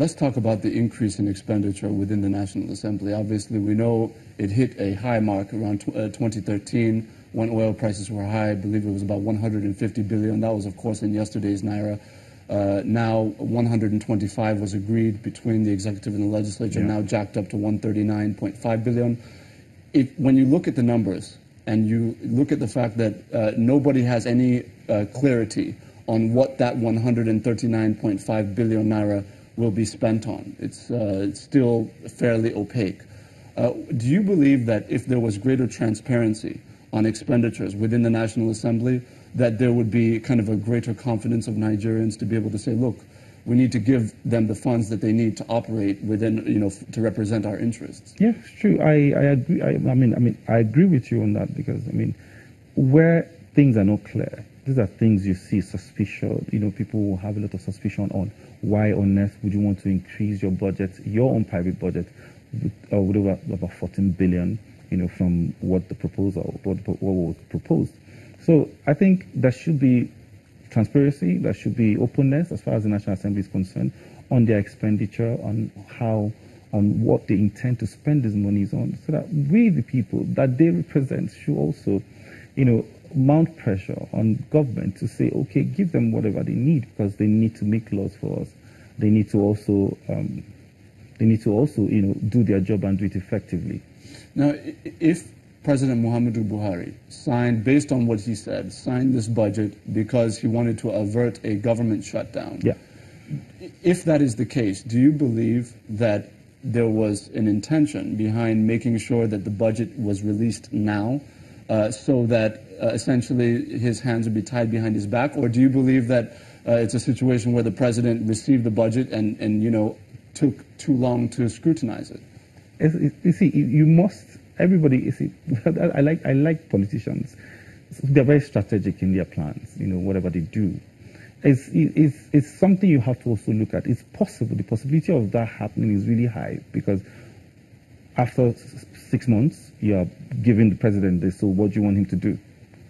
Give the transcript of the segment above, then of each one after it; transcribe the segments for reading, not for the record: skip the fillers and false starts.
Let's talk about the increase in expenditure within the National Assembly. Obviously, we know it hit a high mark around 2013 when oil prices were high. I believe it was about 150 billion. That was, of course, in yesterday's Naira. Now 125 was agreed between the executive and the legislature, now jacked up to 139.5 billion. When you look at the numbers and you look at the fact that nobody has any clarity on what that 139.5 billion Naira will be spent on, it's still fairly opaque. Do you believe that if there was greater transparency on expenditures within the National Assembly, that there would be kind of a greater confidence of Nigerians to be able to say, look, we need to give them the funds that they need to operate within, to represent our interests? Yeah, it's true. I agree. I agree with you on that because, where things are not clear, these are things you see suspicious. People will have a lot of suspicion on why on earth would you want to increase your budget, your own private budget, with about 14 billion, from what was proposed. So I think there should be transparency, there should be openness as far as the National Assembly is concerned on their expenditure, on what they intend to spend these monies on, so that we, the people that they represent, should also, mount pressure on government to say, okay, give them whatever they need because they need to make laws for us. They need to also, do their job and do it effectively. Now, if President Muhammadu Buhari signed, based on what he said, signed this budget because he wanted to avert a government shutdown. Yeah. If that is the case, do you believe that there was an intention behind making sure that the budget was released now so that essentially his hands would be tied behind his back? Or do you believe that it's a situation where the president received the budget and took too long to scrutinize it? You see, you must... Everybody, you see, I like politicians. They're very strategic in their plans, whatever they do. It's something you have to also look at. It's possible. The possibility of that happening is really high because after 6 months, you are giving the president this. So what do you want him to do?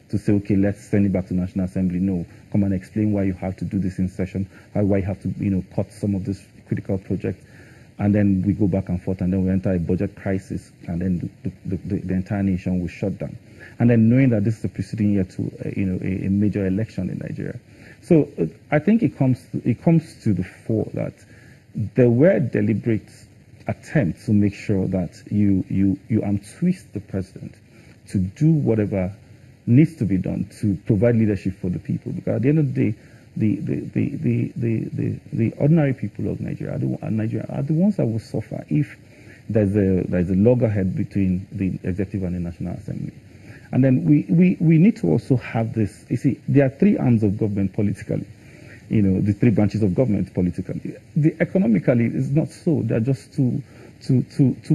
To say, okay, let's send it back to National Assembly. No, come and explain why you have to do this in session, why you have to, cut some of this critical projects. And then we go back and forth, and then we enter a budget crisis, and then the entire nation will shut down. And then knowing that this is the preceding year to a major election in Nigeria. So I think it comes to the fore that there were deliberate attempts to make sure that you untwist the president to do whatever needs to be done to provide leadership for the people. Because at the end of the day, the ordinary people of Nigeria are the ones that will suffer if there's a loggerhead between the executive and the National Assembly. And then we need to also have this. You see, there are three arms of government politically. The three branches of government politically. Economically, it's not so. There are just two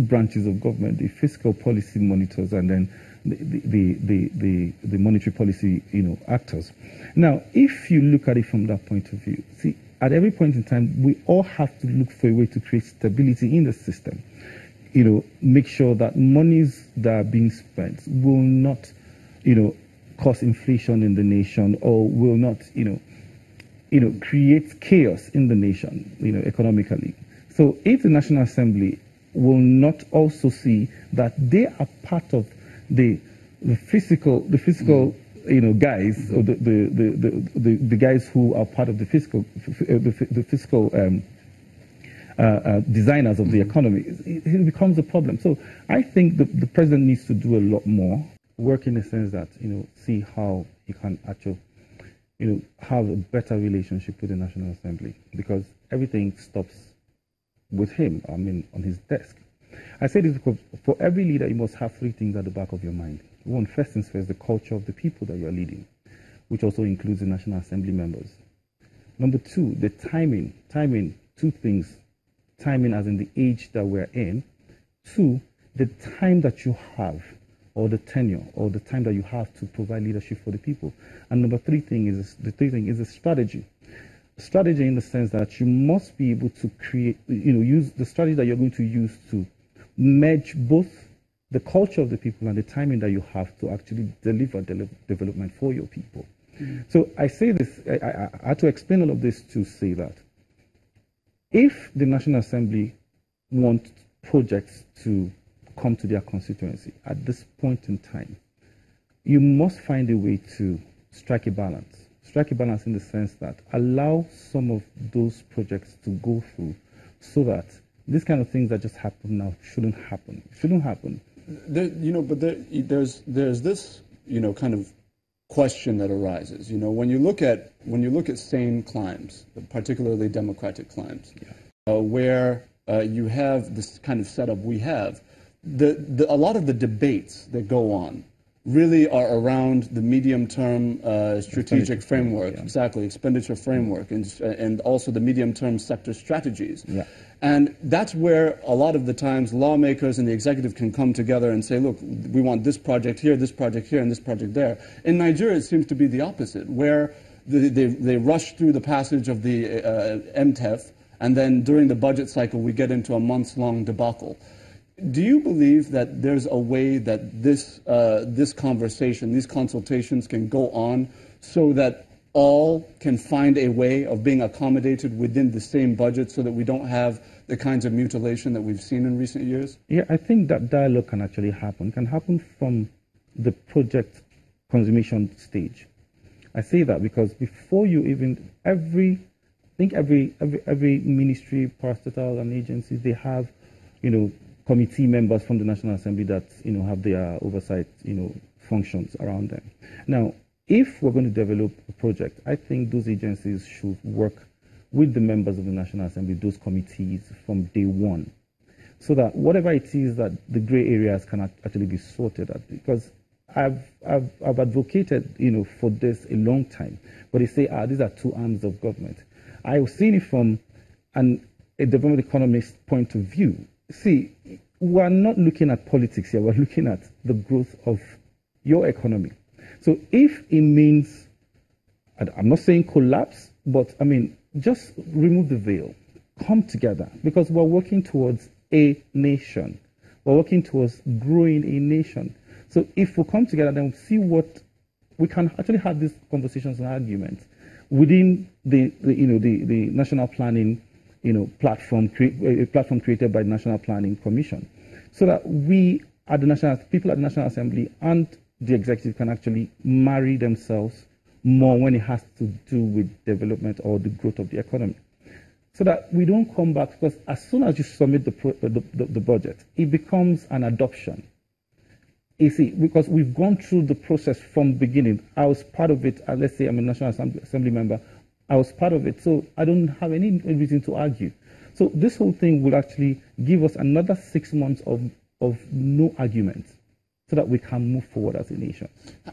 branches of government: the fiscal policy monitors and then the monetary policy, actors. Now, if you look at it from that point of view, see, at every point in time, we all have to look for a way to create stability in the system. Make sure that monies that are being spent will not, cause inflation in the nation or will not, create chaos in the nation, economically. So if the National Assembly will not also see that they are part of the fiscal guys, or the guys who are part of the fiscal designers of the economy, it becomes a problem. So I think the president needs to do a lot more work in the sense that see how he can actually have a better relationship with the National Assembly, because everything stops with him. On his desk. I say this because for every leader, you must have three things at the back of your mind. One, first things first, the culture of the people that you are leading, which also includes the National Assembly members. Number two, the timing. Two things. Timing as in the age that we're in. Two, the time that you have, or the tenure, or the time that you have to provide leadership for the people. And number three thing is the strategy. Strategy in the sense that you must be able to create, use the strategy that you're going to use to merge both the culture of the people and the timing that you have to actually deliver development for your people. Mm-hmm. So I say this, I had to explain all of this to say that if the National Assembly want projects to come to their constituency at this point in time, you must find a way to strike a balance. Strike a balance in the sense that allow some of those projects to go through so that these kind of things that just happen now shouldn't happen. Shouldn't happen. There's this, kind of question that arises. When you look at sane climes, particularly democratic climes, where you have this kind of setup we have, a lot of the debates that go on really are around the medium-term strategic framework, exactly, expenditure framework, and also the medium-term sector strategies. Yeah. And that's where a lot of the times lawmakers and the executive can come together and say, look, we want this project here, and this project there. In Nigeria, it seems to be the opposite, where they rush through the passage of the MTEF, and then during the budget cycle, we get into a months-long debacle. Do you believe that there's a way that this conversation, these consultations can go on so that all can find a way of being accommodated within the same budget so that we don't have the kinds of mutilation that we've seen in recent years? Yeah, I think that dialogue can actually happen. Can happen from the project consummation stage. I say that because before you even, every ministry, parastatal and agencies, they have, committee members from the National Assembly that, have their oversight, functions around them. Now, if we're going to develop a project, I think those agencies should work with the members of the National Assembly, those committees, from day one, so that whatever it is that the gray areas can actually be sorted out. Because I've advocated, for this a long time, but they say, these are two arms of government. I've seen it from a development economist point of view. See, we're not looking at politics here. We're looking at the growth of your economy. So if it means, I'm not saying collapse, but I mean, just remove the veil, come together, because we're working towards a nation. We're working towards growing a nation. So if we come together, then we'll see what we can actually have these conversations and arguments within the national planning, platform created by the National Planning Commission, so that we at the people at the National Assembly and the executive can actually marry themselves more when it has to do with development or the growth of the economy. So that we don't come back, because as soon as you submit the budget, it becomes an adoption. You see, because we've gone through the process from the beginning. I was part of it. Let's say I'm a National Assembly member. I was part of it, so I don't have any reason to argue. So this whole thing will actually give us another 6 months of no argument, so that we can move forward as a nation.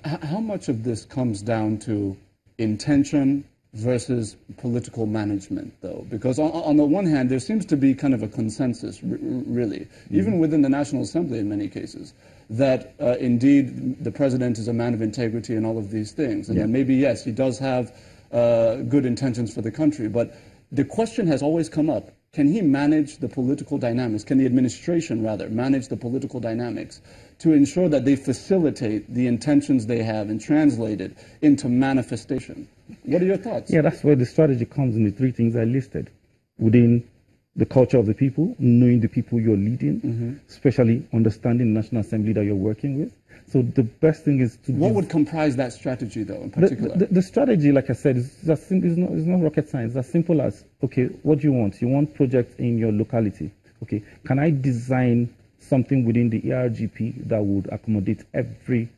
How much of this comes down to intention versus political management, though? Because on the one hand, there seems to be kind of a consensus, really, even within the National Assembly in many cases, that indeed the president is a man of integrity and all of these things. And that maybe, yes, he does have good intentions for the country. But the question has always come up, can he manage the political dynamics? Can the administration, rather, manage the political dynamics to ensure that they facilitate the intentions they have and translate it into manifestation? What are your thoughts? Yeah, that's where the strategy comes in, the three things I listed. Within the culture of the people, knowing the people you're leading, especially understanding the National Assembly that you're working with. So the best thing is to... What would comprise that strategy, though, in particular? The strategy, like I said, is not rocket science. It's as simple as, okay, what do you want? You want projects in your locality. Okay, can I design something within the ERGP that would accommodate every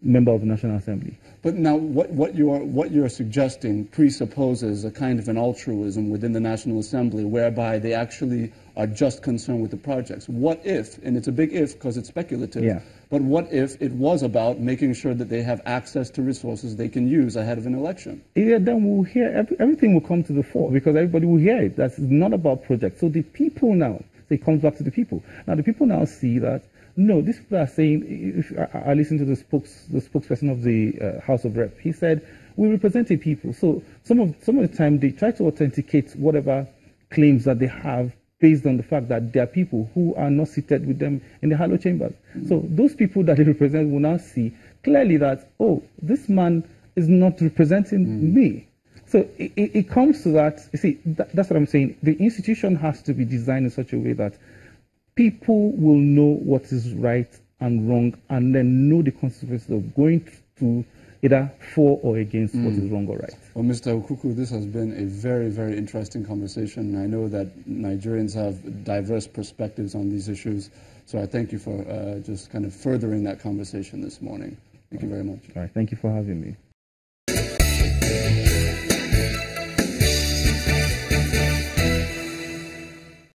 member of the National Assembly? But now, what you're suggesting presupposes a kind of an altruism within the National Assembly, whereby they actually are just concerned with the projects. What if, and it's a big if because it's speculative, but what if it was about making sure that they have access to resources they can use ahead of an election? Yeah, then we'll hear, everything will come to the fore, because everybody will hear it. That's not about projects. So the people now, it comes back to the people. Now the people now see that, no, these people are saying, if I listened to the spokesperson of the House of Rep, he said, we represent the people. So some of the time they try to authenticate whatever claims that they have based on the fact that there are people who are not seated with them in the hollow chambers. So those people that they represent will now see clearly that, oh, this man is not representing me. So it comes to that. You see, that's what I'm saying. The institution has to be designed in such a way that people will know what is right and wrong, and then know the consequences of going to either for or against what is wrong or right. Well, Mr. Okuku, this has been a very, very interesting conversation. I know that Nigerians have diverse perspectives on these issues, so I thank you for just kind of furthering that conversation this morning. Thank you very much. All right, thank you for having me.